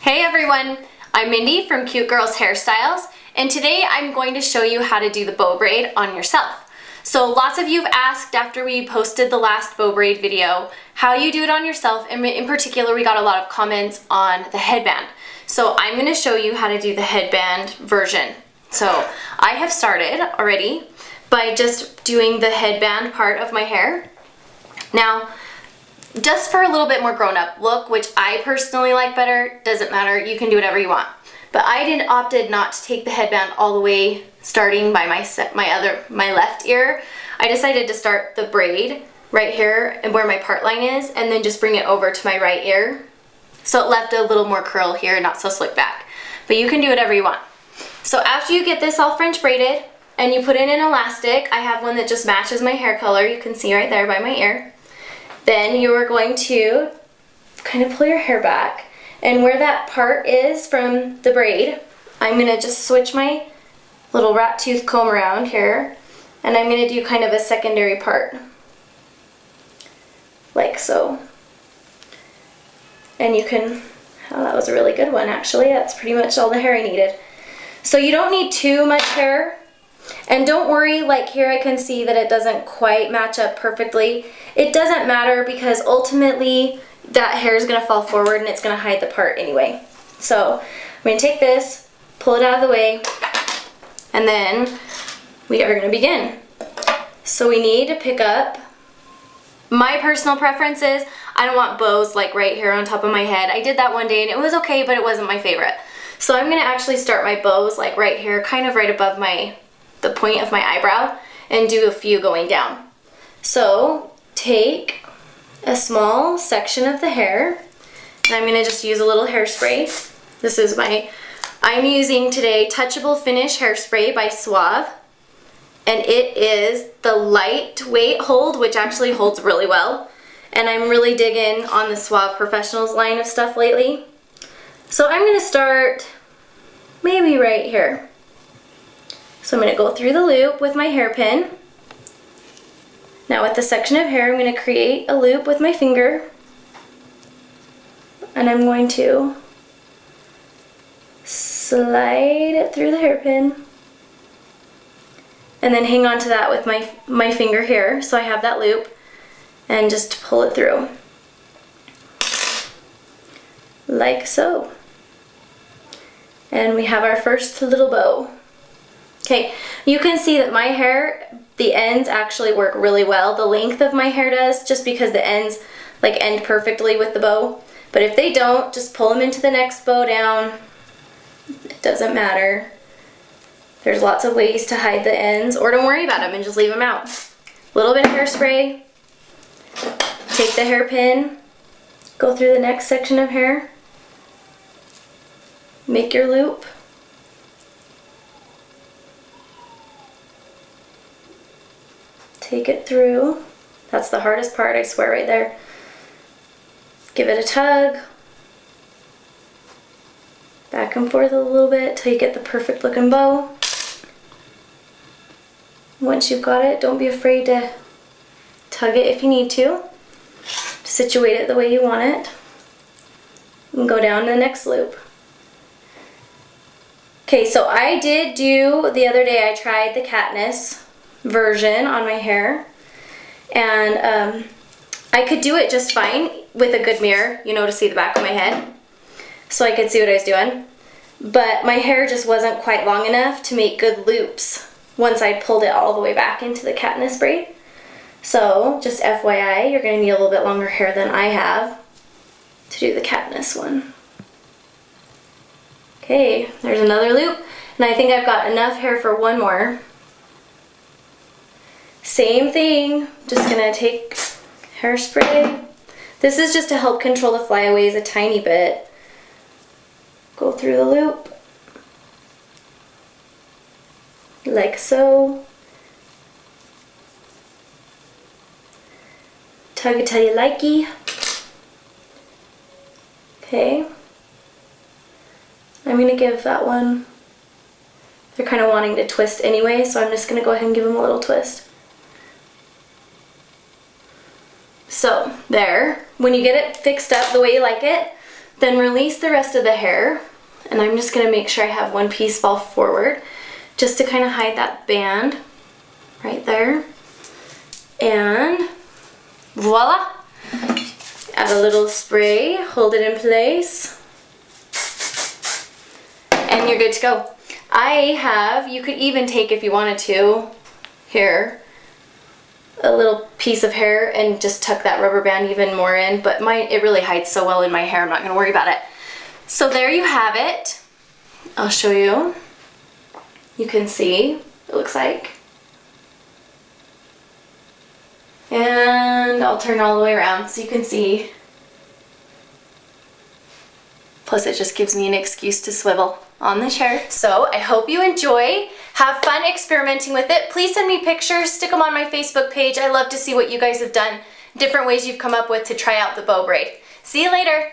Hey everyone, I'm Mindy from Cute Girls Hairstyles, and today I'm going to show you how to do the bow braid on yourself. So lots of you have asked after we posted the last bow braid video how you do it on yourself, and in particular we got a lot of comments on the headband. So I'm going to show you how to do the headband version. So I have started already by just doing the headband part of my hair. Now, just for a little bit more grown-up look, which I personally like better, doesn't matter, you can do whatever you want. But I opted not to take the headband all the way starting by my left ear. I decided to start the braid right here and where my part line is, and then just bring it over to my right ear. So it left a little more curl here, not so slick back. But you can do whatever you want. So after you get this all French braided and you put in an elastic, I have one that just matches my hair color, you can see right there by my ear. Then you are going to kind of pull your hair back, and where that part is from the braid, I'm going to just switch my little rat tooth comb around here, and I'm going to do kind of a secondary part, like so. And you can, oh, that was a really good one actually, that's pretty much all the hair I needed. So you don't need too much hair. And don't worry, like here I can see that it doesn't quite match up perfectly. It doesn't matter because ultimately that hair is going to fall forward and it's going to hide the part anyway. So I'm going to take this, pull it out of the way, and then we are going to begin. So we need to pick up, my personal preference is I don't want bows like right here on top of my head. I did that one day and it was okay, but it wasn't my favorite. So I'm going to actually start my bows like right here, kind of right above the point of my eyebrow, and do a few going down. So take a small section of the hair, and I'm going to just use a little hairspray. This is I'm using today Touchable Finish Hairspray by Suave, and it is the lightweight hold, which actually holds really well, and I'm really digging on the Suave Professionals line of stuff lately. So I'm going to start maybe right here. So I'm going to go through the loop with my hairpin. Now with the section of hair, I'm going to create a loop with my finger. And I'm going to slide it through the hairpin. And then hang on to that with my finger here, so I have that loop. And just pull it through. Like so. And we have our first little bow. Okay, you can see that my hair, the ends actually work really well. The length of my hair does, just because the ends like end perfectly with the bow. But if they don't, just pull them into the next bow down. It doesn't matter. There's lots of ways to hide the ends, or don't worry about them and just leave them out. A little bit of hairspray. Take the hairpin, go through the next section of hair. Make your loop. Take it through. That's the hardest part, I swear, right there. Give it a tug. Back and forth a little bit till you get the perfect looking bow. Once you've got it, don't be afraid to tug it if you need to. Situate it the way you want it. And go down to the next loop. Okay, so I did do, the other day I tried the Katniss version on my hair, and I could do it just fine with a good mirror, you know, to see the back of my head, so I could see what I was doing, but my hair just wasn't quite long enough to make good loops once I pulled it all the way back into the Katniss braid. So just FYI, you're going to need a little bit longer hair than I have to do the Katniss one. Okay, there's another loop, and I think I've got enough hair for one more. Same thing, just gonna take hairspray. This is just to help control the flyaways a tiny bit. Go through the loop, like so. Tug it till you likey. Okay. I'm gonna give that one, they're kind of wanting to twist anyway, so I'm just gonna go ahead and give them a little twist. So there, when you get it fixed up the way you like it, Then release the rest of the hair. And I'm just gonna make sure I have one piece fall forward just to kind of hide that band right there. And voila! Add a little spray, hold it in place, and you're good to go. You could even take, if you wanted to, here, a little piece of hair and just tuck that rubber band even more in, but it really hides so well in my hair, I'm not gonna worry about it. So there you have it. I'll show you. You can see, it looks like. And I'll turn all the way around so you can see. Plus it just gives me an excuse to swivel on the chair. So I hope you enjoy. Have fun experimenting with it. Please send me pictures, stick them on my Facebook page. I love to see what you guys have done, different ways you've come up with to try out the bow braid. See you later.